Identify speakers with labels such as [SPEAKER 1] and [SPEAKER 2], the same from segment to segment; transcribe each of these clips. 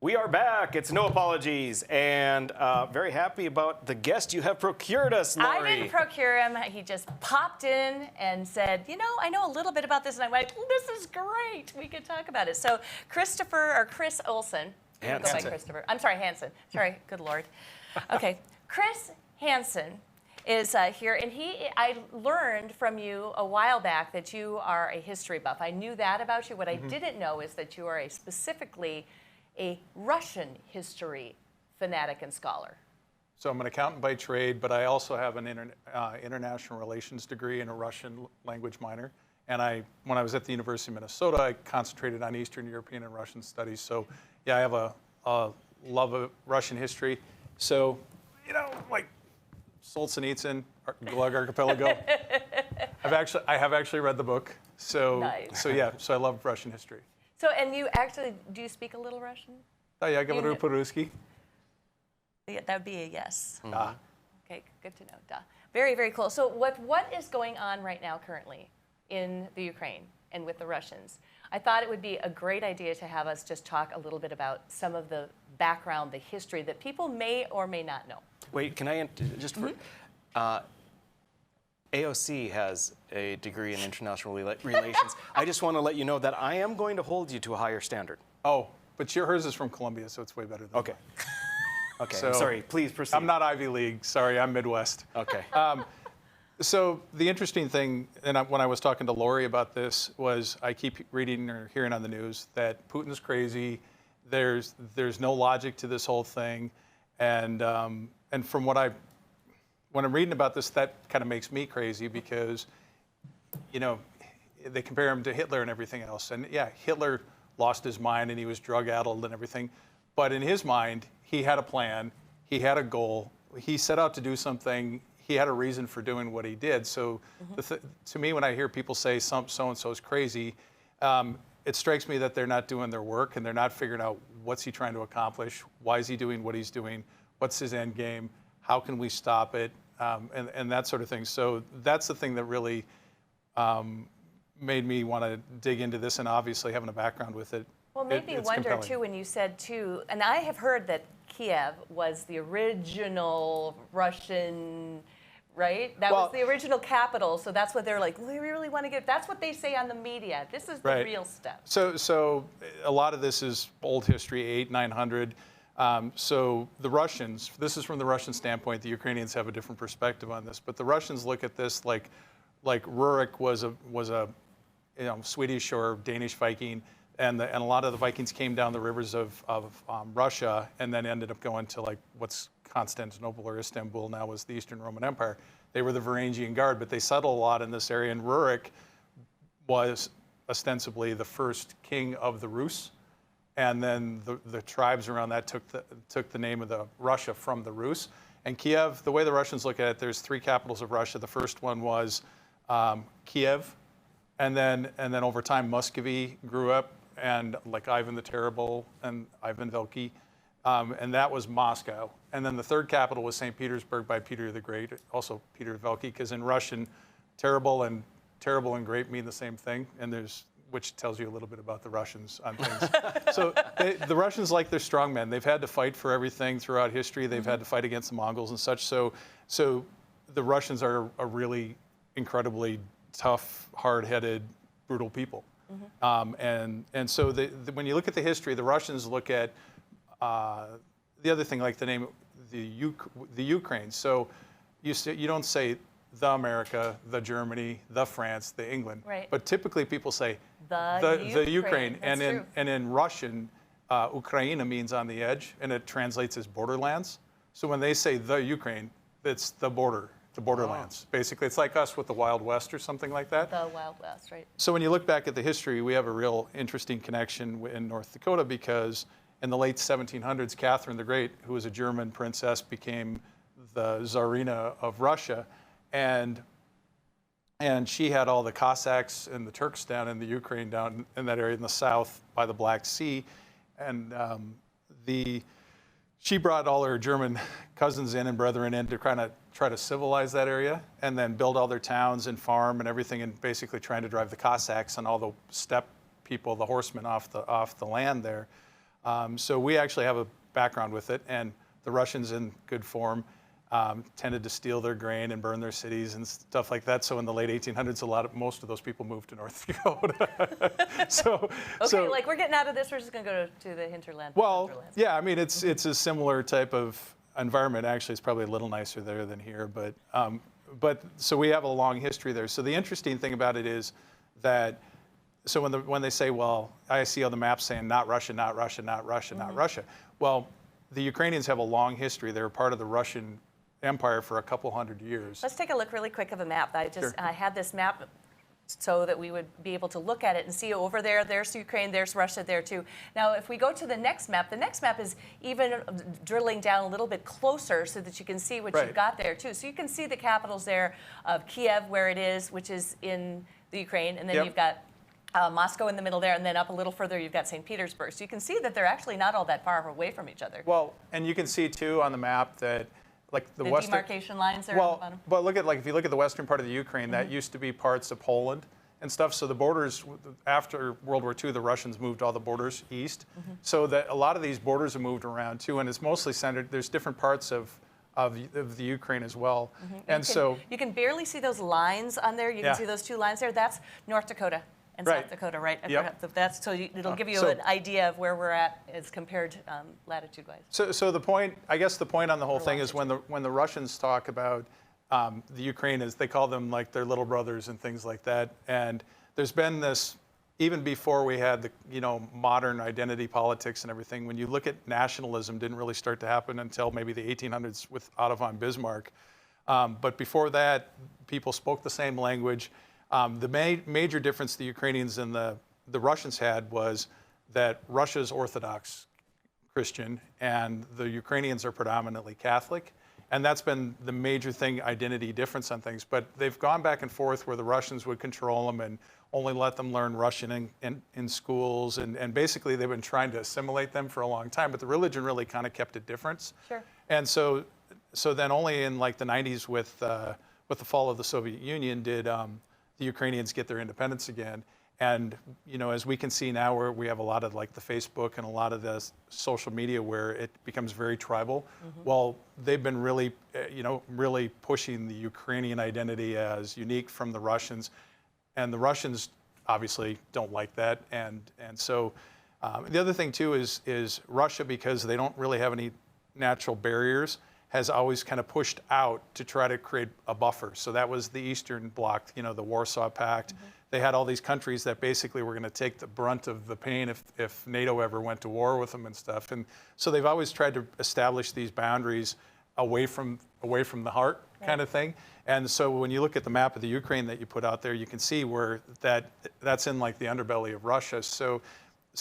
[SPEAKER 1] We are back. It's No Apologies, and very happy about the guest you have procured us, Lori.
[SPEAKER 2] I didn't procure him. He just popped in and said, you know, I know a little bit about this, and I'm like, well, this is great. We could talk about it. So Chris Olson.
[SPEAKER 1] Hanson.
[SPEAKER 2] Go by Christopher. I'm sorry, Hanson. Sorry, good Lord. Okay, Chris Hanson is here, and I learned from you a while back that you are a history buff. I knew that about you. What I didn't know is that you are specifically a Russian history fanatic and scholar.
[SPEAKER 3] So I'm an accountant by trade, but I also have an international relations degree and a Russian language minor. And when I was at the University of Minnesota, I concentrated on Eastern European and Russian studies. So yeah, I have a love of Russian history. So, you know, like Solzhenitsyn, Gulag Archipelago. I have actually read the book. So,
[SPEAKER 2] nice.
[SPEAKER 3] so yeah, so I love Russian history.
[SPEAKER 2] So, and you actually, do you speak a little Russian?
[SPEAKER 3] Oh yeah, говорю по-русски.
[SPEAKER 2] Yeah, that would be a yes.
[SPEAKER 3] Da.
[SPEAKER 2] Okay, good to know. Duh. Very, very cool. So what is going on right now currently in the Ukraine and with the Russians? I thought it would be a great idea to have us just talk a little bit about some of the background, the history that people may or may not know.
[SPEAKER 1] Wait, can I just for AOC has a degree in international relations. I just want to let you know that I am going to hold you to a higher standard.
[SPEAKER 3] Oh, but hers is from Columbia, so it's way better than
[SPEAKER 1] Okay. Okay,
[SPEAKER 3] So,
[SPEAKER 1] sorry, please proceed.
[SPEAKER 3] I'm not Ivy League. Sorry, I'm Midwest.
[SPEAKER 1] Okay.
[SPEAKER 3] So the interesting thing, and when I was talking to Lori about this, was I keep reading or hearing on the news that Putin's crazy. There's no logic to this whole thing, and from when I'm reading about this, that kind of makes me crazy because, you know, they compare him to Hitler and everything else, and yeah, Hitler lost his mind and he was drug-addled and everything, but in his mind, he had a plan, he had a goal, he set out to do something. He had a reason for doing what he did. So to me, when I hear people say so-and-so is crazy, it strikes me that they're not doing their work and they're not figuring out what's he trying to accomplish, why is he doing what he's doing, what's his end game, how can we stop it, and that sort of thing. So that's the thing that really made me want to dig into this, and obviously having a background with it.
[SPEAKER 2] Well, made me wonder,
[SPEAKER 3] compelling.
[SPEAKER 2] too, when you said, too, and I have heard that Kiev was the original Russian, right? That was the original capital, so that's what they're like, we really want to get, that's what they say on the media. This is the real stuff.
[SPEAKER 3] So a lot of this is old history, 800, 900. So the Russians, this is from the Russian standpoint, the Ukrainians have a different perspective on this, but the Russians look at this like Rurik was a Swedish or Danish Viking, and a lot of the Vikings came down the rivers of Russia and then ended up going to like what's Constantinople or Istanbul now was the Eastern Roman Empire. They were the Varangian Guard, but they settled a lot in this area, and Rurik was ostensibly the first king of the Rus, and then the tribes around that took the name of the Russia from the Rus. And Kiev, the way the Russians look at it, there's 3 capitals of Russia. The first one was Kiev, and then over time Muscovy grew up, and like Ivan the Terrible and Ivan Veliki, and that was Moscow. And then the third capital was St. Petersburg by Peter the Great, also Peter Veliki, because in Russian, terrible and great mean the same thing, and which tells you a little bit about the Russians on things. So the Russians like their strongmen. They've had to fight for everything throughout history. They've had to fight against the Mongols and such. So the Russians are a really incredibly tough, hard-headed, brutal people. And so when you look at the history, the Russians look at the other thing, like the name, the Ukraine. So you don't say the America, the Germany, the France, the England,
[SPEAKER 2] right.
[SPEAKER 3] But typically people say
[SPEAKER 2] the
[SPEAKER 3] Ukraine.
[SPEAKER 2] That's true.
[SPEAKER 3] And in Russian, Ukraina means on the edge, and it translates as borderlands. So when they say the Ukraine, it's the border. The borderlands. Basically, it's like us with the Wild West or something like that.
[SPEAKER 2] The Wild West, right.
[SPEAKER 3] So when you look back at the history, we have a real interesting connection in North Dakota because in the late 1700s, Catherine the Great, who was a German princess, became the Tsarina of Russia. And she had all the Cossacks and the Turks down in the Ukraine, down in that area in the south by the Black Sea. And she brought all her German cousins in and brethren in to kind of try to civilize that area and then build all their towns and farm and everything, and basically trying to drive the Cossacks and all the steppe people, the horsemen, off the land there. So we actually have a background with it, and the Russians, in good form, tended to steal their grain and burn their cities and stuff like that. So in the late 1800s, most of those people moved to North Dakota.
[SPEAKER 2] Okay, like we're getting out of this. We're just going to go to the hinterland.
[SPEAKER 3] Well, yeah, I mean, it's a similar type of environment. Actually, it's probably a little nicer there than here, but so we have a long history there. So the interesting thing about it is that, so when they say, well, I see on the map saying not Russia, not Russia, not Russia, not Russia. Well, the Ukrainians have a long history. They were part of the Russian Empire for a couple hundred years.
[SPEAKER 2] Let's take a look really quick of a map.
[SPEAKER 3] Sure.
[SPEAKER 2] I had this map so that we would be able to look at it and see over there, there's Ukraine, there's Russia there too. Now, if we go to the next map is even drilling down a little bit closer so that you can see what you've got there too. So you can see the capitals there of Kiev, where it is, which is in the Ukraine, and then you've got Moscow in the middle there, and then up a little further, you've got St. Petersburg. So you can see that they're actually not all that far away from each other.
[SPEAKER 3] Well, and you can see too on the map that, like the western
[SPEAKER 2] demarcation lines there on the bottom.
[SPEAKER 3] But look at, like, if you look at the western part of the Ukraine, that used to be parts of Poland and stuff. So the borders, after World War II, the Russians moved all the borders east. So that a lot of these borders have moved around too, and it's mostly centered. There's different parts of the Ukraine as well, and
[SPEAKER 2] you can barely see those lines on there. You can see those two lines there. That's North Dakota and South Dakota, right? That's so it'll give you an idea of where we're at as compared latitude-wise.
[SPEAKER 3] So the point, I guess, the point on the whole thing is when the Russians talk about the Ukraine, is they call them like their little brothers and things like that. And there's been this, even before we had the modern identity politics and everything. When you look at nationalism, didn't really start to happen until maybe the 1800s with Otto von Bismarck. But before that, people spoke the same language. The major difference the Ukrainians and the Russians had was that Russia's Orthodox Christian and the Ukrainians are predominantly Catholic. And that's been the major thing, identity difference on things. But they've gone back and forth where the Russians would control them and only let them learn Russian in schools. And basically they've been trying to assimilate them for a long time. But the religion really kind of kept a difference. Sure. And so then only in like the 90s with the fall of the Soviet Union did the Ukrainians get their independence again. And as we can see now, where we have a lot of like the Facebook and a lot of the social media where it becomes very tribal. Well, they've been really, really pushing the Ukrainian identity as unique from the Russians, and the Russians obviously don't like that. And so the other thing too is Russia, because they don't really have any natural barriers, has always kind of pushed out to try to create a buffer. So that was the Eastern Bloc, the Warsaw Pact. They had all these countries that basically were going to take the brunt of the pain if NATO ever went to war with them and stuff. And so they've always tried to establish these boundaries away from the heart kind of thing. And so when you look at the map of the Ukraine that you put out there, you can see where that's in like the underbelly of Russia. So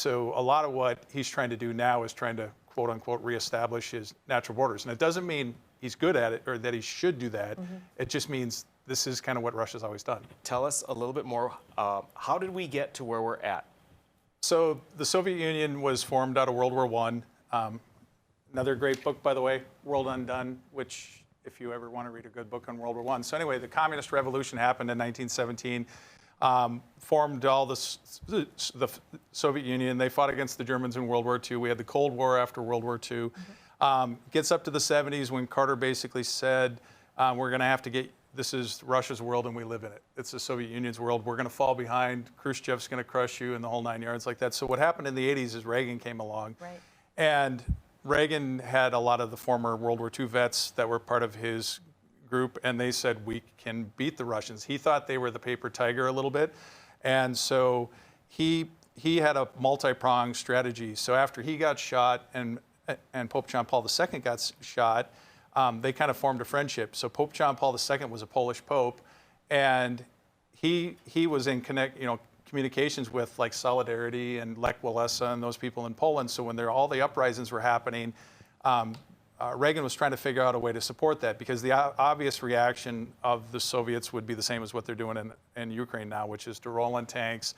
[SPEAKER 3] a lot of what he's trying to do now is trying to, quote unquote, reestablish his natural borders. And it doesn't mean he's good at it or that he should do that. It just means this is kind of what Russia's always done.
[SPEAKER 1] Tell us a little bit more. How did we get to where we're at?
[SPEAKER 3] So the Soviet Union was formed out of World War I. Another great book, by the way, World Undone, which if you ever want to read a good book on World War I. So anyway, the Communist Revolution happened in 1917. Formed all the Soviet Union. They fought against the Germans in World War II. We had the Cold War after World War II. Gets up to the 70s when Carter basically said, we're going to have to get, this is Russia's world and we live in it. It's the Soviet Union's world. We're going to fall behind. Khrushchev's going to crush you and the whole 9 yards like that. So what happened in the 80s is Reagan came along. Right. And Reagan had a lot of the former World War II vets that were part of his group, and they said, we can beat the Russians. He thought they were the paper tiger a little bit. And so he had a multi-pronged strategy. So after he got shot and Pope John Paul II got shot, they kind of formed a friendship. So Pope John Paul II was a Polish pope, and he was in communications with like Solidarity and Lech Walesa and those people in Poland. So when all the uprisings were happening, Reagan was trying to figure out a way to support that, because the obvious reaction of the Soviets would be the same as what they're doing in Ukraine now, which is to roll in tanks,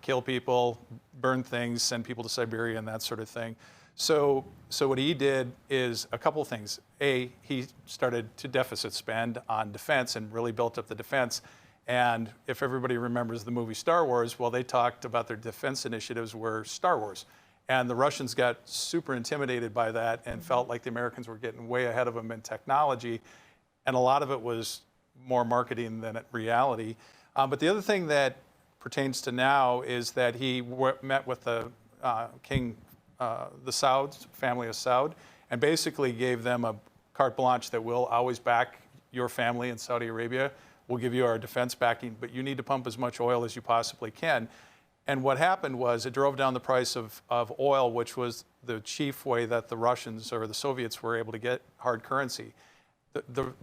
[SPEAKER 3] kill people, burn things, send people to Siberia and that sort of thing. So what he did is a couple of things. A, he started to deficit spend on defense and really built up the defense. And if everybody remembers the movie Star Wars, well, they talked about their defense initiatives were Star Wars. And the Russians got super intimidated by that and felt like the Americans were getting way ahead of them in technology. And a lot of it was more marketing than reality. But the other thing that pertains to now is that he met with the king, the Saud, family of Saud, and basically gave them a carte blanche that we'll always back your family in Saudi Arabia. We'll give you our defense backing, but you need to pump as much oil as you possibly can. And what happened was it drove down the price of oil, which was the chief way that the Russians or the Soviets were able to get hard currency. The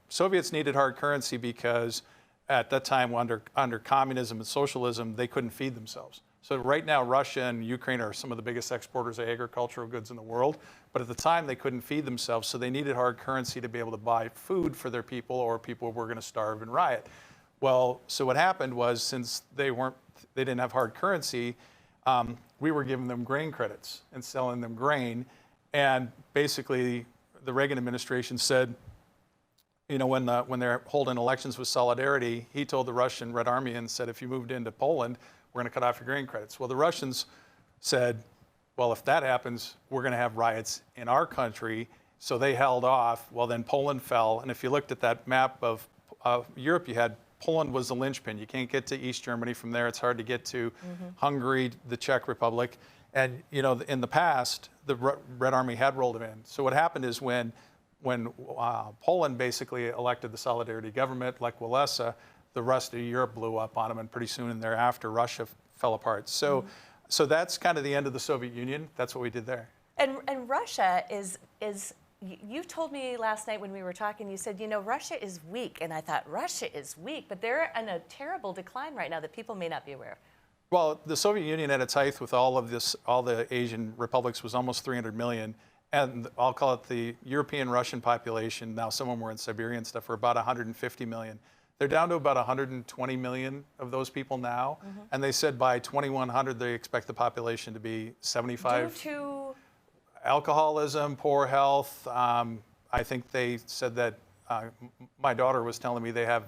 [SPEAKER 3] Soviets needed hard currency because at that time, under communism and socialism, they couldn't feed themselves. So right now, Russia and Ukraine are some of the biggest exporters of agricultural goods in the world. But at the time, they couldn't feed themselves, so they needed hard currency to be able to buy food for their people, or people were going to starve and riot. Well, so what happened was, since they didn't have hard currency, we were giving them grain credits and selling them grain. And basically, the Reagan administration said, you know, when they're holding elections with Solidarity, he told the Russian Red Army and said, if you moved into Poland, we're going to cut off your grain credits. Well, the Russians said, well, if that happens, we're going to have riots in our country. So they held off. Well, then Poland fell. And if you looked at that map of Europe, you had Poland was the linchpin. You can't get to East Germany from there. It's hard to get to Hungary, the Czech Republic. And, you know, in the past, the Red Army had rolled them in. So what happened is when Poland basically elected the Solidarity government, like Walesa, the rest of Europe blew up on them, and pretty soon thereafter, Russia fell apart. So, so that's kind of the end of the Soviet Union. That's what we did there.
[SPEAKER 2] And Russia is. You told me last night when we were talking, you said, you know, Russia is weak. And I thought, Russia is weak, but they're in a terrible decline right now that people may not be aware of.
[SPEAKER 3] Well, the Soviet Union at its height with all the Asian republics was almost 300 million. And I'll call it the European Russian population, now some of them were in Siberia and stuff, were about 150 million. They're down to about 120 million of those people now. And they said by 2100, they expect the population to be 75.
[SPEAKER 2] Due to?
[SPEAKER 3] Alcoholism, poor health. I think they said that my daughter was telling me they have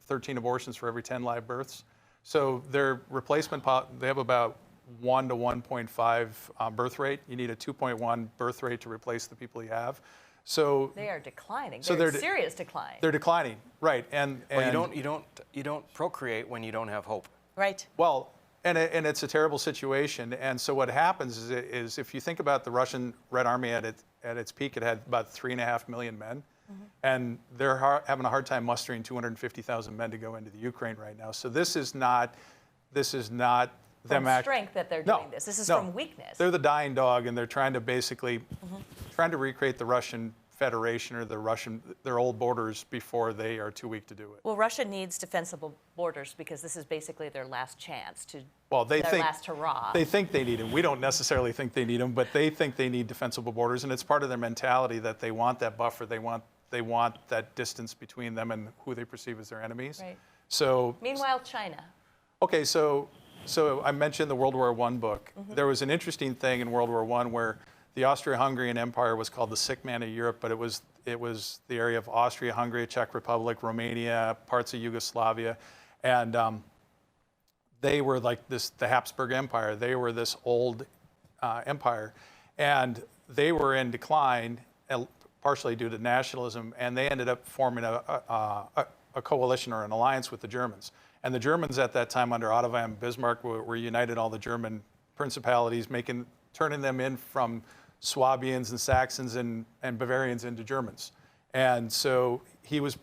[SPEAKER 3] 13 abortions for every 10 live births. So their replacement, they have about 1 to 1.5 birth rate. You need a 2.1 birth rate to replace the people you have. So
[SPEAKER 2] they are declining.
[SPEAKER 3] So
[SPEAKER 2] they're in serious decline.
[SPEAKER 3] They're declining, right? And
[SPEAKER 1] well, you don't procreate when you don't have hope.
[SPEAKER 2] Right.
[SPEAKER 3] Well. And it's a terrible situation. And so what happens is if you think about the Russian Red Army at its peak, it had about 3.5 million men. And they're having a hard time mustering 250,000 men to go into the Ukraine right now. So this is not them
[SPEAKER 2] from strength that they're doing this. This is from weakness.
[SPEAKER 3] They're the dying dog, and they're trying to basically trying to recreate the Russian Federation or their old borders before they are too weak to do it.
[SPEAKER 2] Well, Russia needs defensible borders because this is basically their last chance to.
[SPEAKER 3] Well,
[SPEAKER 2] their last hurrah.
[SPEAKER 3] They think they need them. We don't necessarily think they need them, but they think they need defensible borders, and it's part of their mentality that they want that buffer. They want that distance between them and who they perceive as their enemies.
[SPEAKER 2] Right.
[SPEAKER 3] So.
[SPEAKER 2] Meanwhile, China.
[SPEAKER 3] Okay, so I mentioned the World War I book. There was an interesting thing in World War I where the Austro-Hungarian Empire was called the sick man of Europe, but it was the area of Austria, Hungary, Czech Republic, Romania, parts of Yugoslavia, and they were like the Habsburg Empire. They were this old empire, and they were in decline, partially due to nationalism, and they ended up forming a coalition or an alliance with the Germans. And the Germans at that time under Otto von Bismarck were united all the German principalities, turning them in from Swabians and Saxons and Bavarians into Germans. And so he was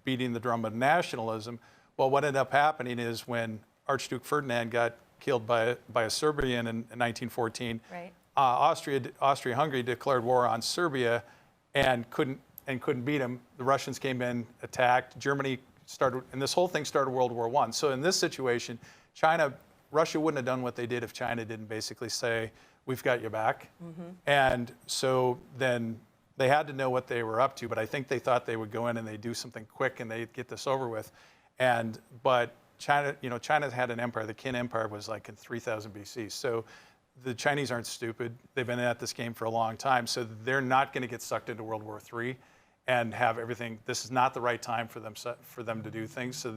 [SPEAKER 3] beating the drum of nationalism. Well, what ended up happening is when Archduke Ferdinand got killed by a Serbian in 1914,
[SPEAKER 2] right.
[SPEAKER 3] Austria-Hungary declared war on Serbia and couldn't beat him. The Russians came in, attacked. Germany started, and this whole thing started World War I. So in this situation, Russia wouldn't have done what they did if China didn't basically say, we've got your back. And so then they had to know what they were up to, but I think they thought they would go in and they'd do something quick and they'd get this over with. But China, China had an empire. The Qin Empire was like in 3000 BC. So the Chinese aren't stupid. They've been at this game for a long time. So they're not going to get sucked into World War III and have everything. This is not the right time for them to do things. So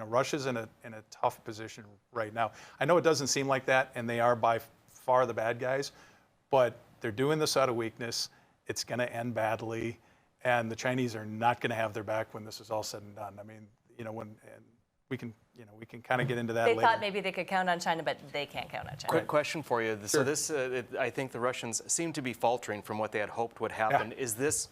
[SPEAKER 3] Russia's in a tough position right now. I know it doesn't seem like that, and they are by far the bad guys, but they're doing this out of weakness. It's going to end badly, and the Chinese are not going to have their back when this is all said and done. I mean, we can kind of get into that
[SPEAKER 2] They
[SPEAKER 3] later.
[SPEAKER 2] thought maybe they could count on China, but they can't count on China.
[SPEAKER 1] Quick question for you. So
[SPEAKER 3] Sure.
[SPEAKER 1] this, I think the Russians seem to be faltering from what they had hoped would happen.
[SPEAKER 3] Yeah.
[SPEAKER 1] Is this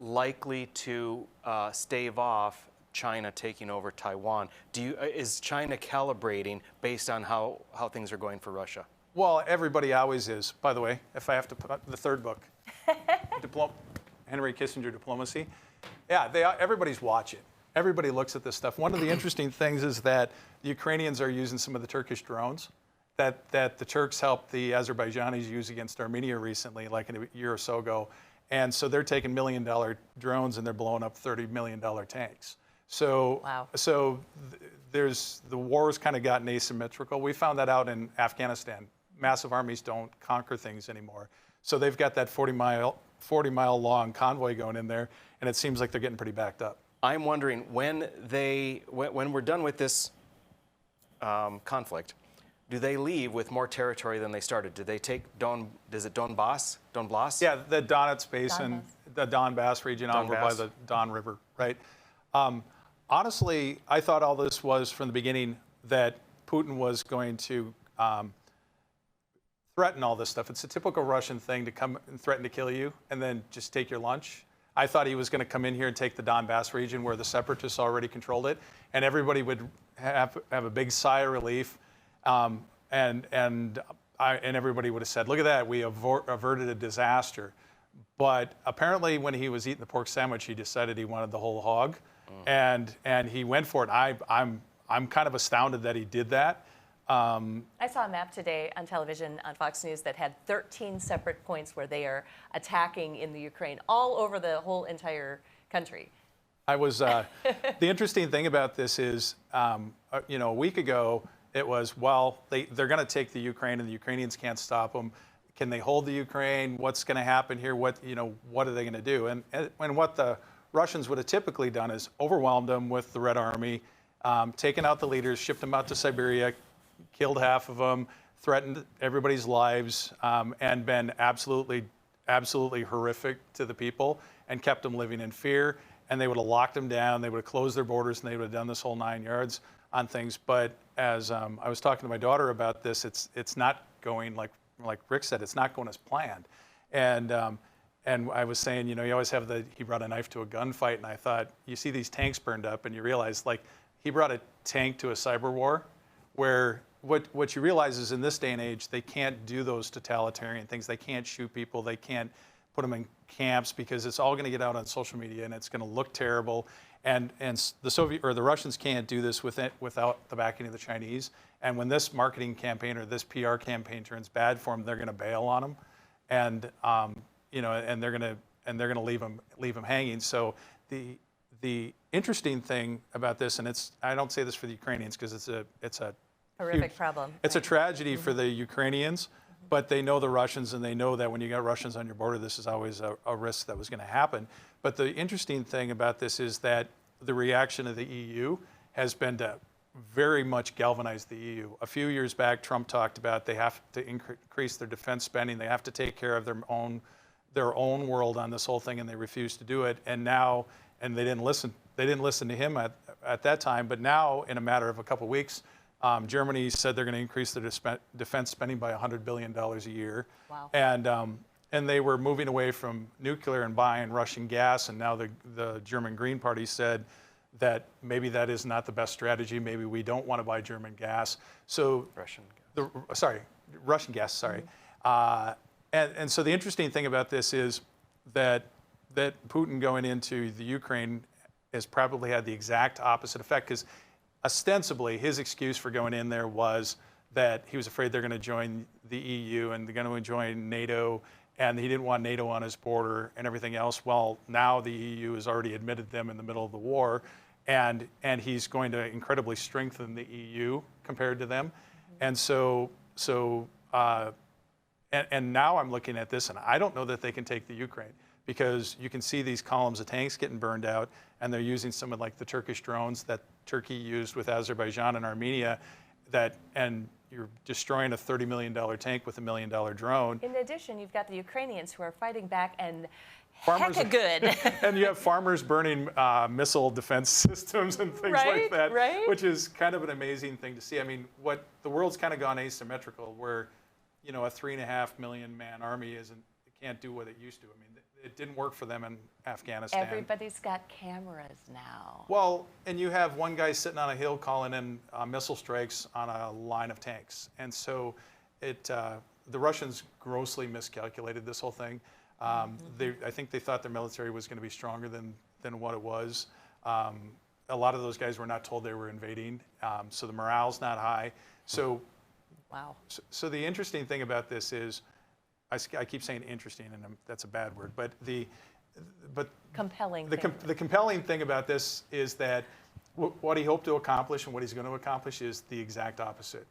[SPEAKER 1] likely to stave off China taking over Taiwan? Is China calibrating based on how things are going for Russia?
[SPEAKER 3] Well, everybody always is. By the way, if I have to put up the third book, Henry Kissinger, Diplomacy. Yeah, everybody's watching. Everybody looks at this stuff. One of the interesting things is that the Ukrainians are using some of the Turkish drones that the Turks helped the Azerbaijanis use against Armenia recently, like a year or so ago. And so they're taking $1 million drones and they're blowing up $30 million tanks. So,
[SPEAKER 2] Wow.
[SPEAKER 3] The war's kind of gotten asymmetrical. We found that out in Afghanistan. Massive armies don't conquer things anymore. So they've got that 40-mile long convoy going in there, and it seems like they're getting pretty backed up.
[SPEAKER 1] I'm wondering when we're done with this conflict, do they leave with more territory than they started? Do they take Donbass?
[SPEAKER 3] Yeah, the Donetsk Basin, the Donbass region over by the Don River, right? Honestly, I thought all this was from the beginning that Putin was going to threaten all this stuff. It's a typical Russian thing to come and threaten to kill you and then just take your lunch. I thought he was going to come in here and take the Donbass region where the separatists already controlled it, and everybody would have a big sigh of relief, and everybody would have said, "Look at that, we averted a disaster." But apparently, when he was eating the pork sandwich, he decided he wanted the whole hog, and he went for it. I'm kind of astounded that he did that.
[SPEAKER 2] I saw a map today on television on Fox News that had 13 separate points where they are attacking in the Ukraine, all over the whole entire country.
[SPEAKER 3] I was. The interesting thing about this is, a week ago, it was, well, they're going to take the Ukraine, and the Ukrainians can't stop them. Can they hold the Ukraine? What's going to happen here? What are they going to do? And what the Russians would have typically done is overwhelmed them with the Red Army, taken out the leaders, shipped them out to Siberia, killed half of them, threatened everybody's lives, and been absolutely horrific to the people and kept them living in fear. And they would have locked them down, they would have closed their borders, and they would have done this whole 9 yards on things. But as I was talking to my daughter about this, it's not going like Rick said, it's not going as planned. And I was saying, you always have he brought a knife to a gunfight, and I thought, you see these tanks burned up, and you realize, like, he brought a tank to a cyber war, where what you realize is in this day and age, they can't do those totalitarian things. They can't shoot people. They can't put them in camps because it's all going to get out on social media and it's going to look terrible. And the Russians can't do this without the backing of the Chinese. And when this marketing campaign or this PR campaign turns bad for them, they're going to bail on them, and they're going to leave them hanging. So the interesting thing about this, and I don't say this for the Ukrainians because it's a
[SPEAKER 2] Horrific problem.
[SPEAKER 3] It's a tragedy for the Ukrainians, but they know the Russians, and they know that when you got Russians on your border, this is always a risk that was going to happen. But the interesting thing about this is that the reaction of the EU has been to very much galvanize the EU. A few years back, Trump talked about they have to increase their defense spending. They have to take care of their own world on this whole thing, and they refused to do it. And now, and they didn't listen. They didn't listen to him at that time. But now, in a matter of a couple of weeks, Germany said they're going to increase their defense spending by $100 billion a year.
[SPEAKER 2] Wow.
[SPEAKER 3] And they were moving away from nuclear and buying Russian gas. And now the German Green Party said that maybe that is not the best strategy. Maybe we don't want to buy German gas. So
[SPEAKER 1] Russian gas. Sorry.
[SPEAKER 3] And so the interesting thing about this is that Putin going into the Ukraine has probably had the exact opposite effect, because ostensibly, his excuse for going in there was that he was afraid they're going to join the EU and they're going to join NATO, and he didn't want NATO on his border and everything else. Well, now the EU has already admitted them in the middle of the war, and he's going to incredibly strengthen the EU compared to them. And and now I'm looking at this, and I don't know that they can take the Ukraine, because you can see these columns of tanks getting burned out, and they're using some of like the Turkish drones that Turkey used with Azerbaijan and Armenia, and you're destroying a $30 million tank with $1 million drone.
[SPEAKER 2] In addition, you've got the Ukrainians who are fighting back and
[SPEAKER 3] Farmers
[SPEAKER 2] hecka good.
[SPEAKER 3] And you have farmers burning missile defense systems and things like that, which is kind of an amazing thing to see. I mean, the world's kind of gone asymmetrical, where a 3.5 million man army it can't do what it used to. I mean, it didn't work for them in Afghanistan.
[SPEAKER 2] Everybody's got cameras now.
[SPEAKER 3] Well, and you have one guy sitting on a hill calling in missile strikes on a line of tanks, and so the Russians grossly miscalculated this whole thing. I think they thought their military was going to be stronger than what it was. A lot of those guys were not told they were invading, so the morale's not high. So,
[SPEAKER 2] wow.
[SPEAKER 3] So the interesting thing about this is, I keep saying interesting, and that's a bad word, but the
[SPEAKER 2] compelling.
[SPEAKER 3] The compelling thing about this is that what he hoped to accomplish and what he's going to accomplish is the exact opposite.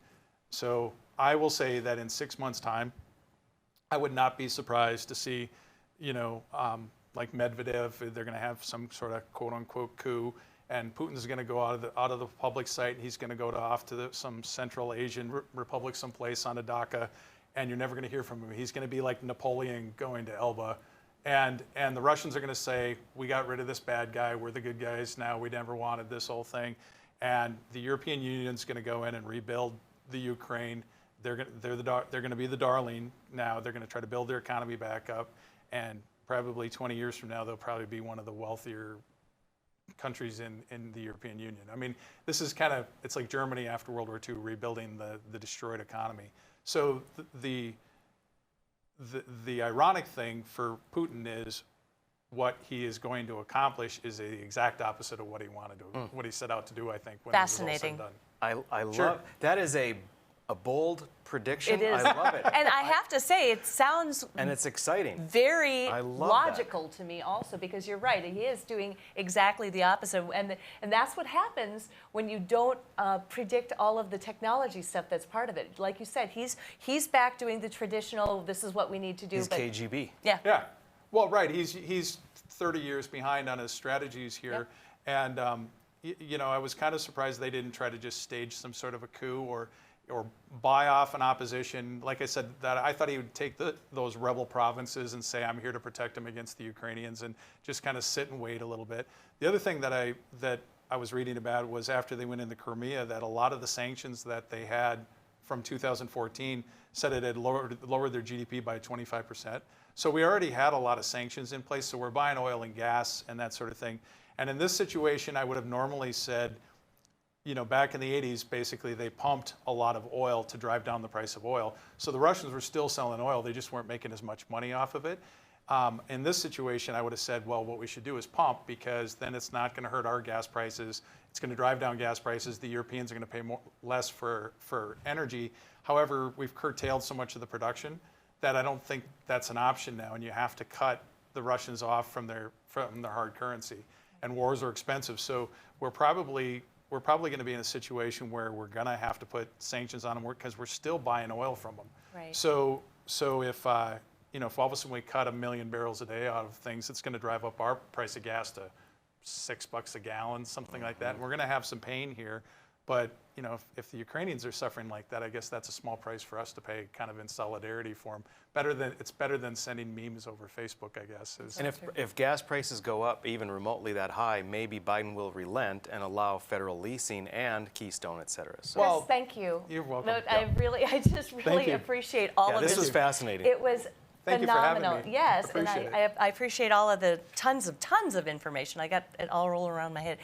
[SPEAKER 3] So I will say that in 6 months' time, I would not be surprised to see, like Medvedev, they're going to have some sort of quote-unquote coup, and Putin's going to go out of the public sight, and he's going to go off to some Central Asian republic someplace on a dacha, and you're never going to hear from him. He's going to be like Napoleon going to Elba, and the Russians are going to say, we got rid of this bad guy, we're the good guys now, we never wanted this whole thing, and the European Union's going to go in and rebuild the Ukraine. They're going to be the darling now. They're going to try to build their economy back up, and probably 20 years from now, they'll probably be one of the wealthier countries in the European Union. I mean, this is it's like Germany after World War II rebuilding the destroyed economy. So the ironic thing for Putin is what he is going to accomplish is the exact opposite of what he wanted to, what he set out to do, I think, when
[SPEAKER 2] Fascinating.
[SPEAKER 3] it was all said and done.
[SPEAKER 1] I
[SPEAKER 3] Sure.
[SPEAKER 1] love that. Is a bold prediction.
[SPEAKER 2] It is.
[SPEAKER 1] I love it.
[SPEAKER 2] And I have to say, it sounds
[SPEAKER 1] And it's exciting.
[SPEAKER 2] very
[SPEAKER 1] I love
[SPEAKER 2] logical to me also, because you're right, he is doing exactly the opposite, and that's what happens when you don't predict all of the technology stuff that's part of it. Like you said, he's back doing the traditional, this is what we need to do.
[SPEAKER 1] He's KGB.
[SPEAKER 2] Yeah.
[SPEAKER 3] Yeah. Well, right. He's 30 years behind on his strategies here, and I was kind of surprised they didn't try to just stage some sort of a coup or buy off an opposition. Like I said, that I thought he would take those rebel provinces and say, I'm here to protect them against the Ukrainians, and just kind of sit and wait a little bit. The other thing that I was reading about was after they went into Crimea, that a lot of the sanctions that they had from 2014 said it had lowered their GDP by 25%. So we already had a lot of sanctions in place, so we're buying oil and gas and that sort of thing. And in this situation, I would have normally said, back in the 80s, basically, they pumped a lot of oil to drive down the price of oil. So the Russians were still selling oil. They just weren't making as much money off of it. In this situation, I would have said, well, what we should do is pump, because then it's not going to hurt our gas prices. It's going to drive down gas prices. The Europeans are going to pay less for energy. However, we've curtailed so much of the production that I don't think that's an option now, and you have to cut the Russians off from their hard currency. And wars are expensive, so we're probably going to be in a situation where we're going to have to put sanctions on them, because we're still buying oil from them.
[SPEAKER 2] Right.
[SPEAKER 3] So if if all of a sudden we cut 1 million barrels a day out of things, it's going to drive up our price of gas to $6 a gallon, something like that. And we're going to have some pain here. But if the Ukrainians are suffering like that, I guess that's a small price for us to pay, kind of in solidarity for them. It's better than sending memes over Facebook, I guess.
[SPEAKER 1] And if gas prices go up even remotely that high, maybe Biden will relent and allow federal leasing and Keystone, et cetera. So,
[SPEAKER 2] Chris, thank you.
[SPEAKER 3] You're welcome.
[SPEAKER 2] No,
[SPEAKER 3] Yeah.
[SPEAKER 2] I just really
[SPEAKER 3] you.
[SPEAKER 2] appreciate all of this.
[SPEAKER 1] this was fascinating.
[SPEAKER 2] It was
[SPEAKER 3] Thank you for having
[SPEAKER 2] phenomenal.
[SPEAKER 3] me.
[SPEAKER 2] Yes,
[SPEAKER 3] Appreciate
[SPEAKER 2] and I appreciate all of the tons of information. I got it all rolling around my head.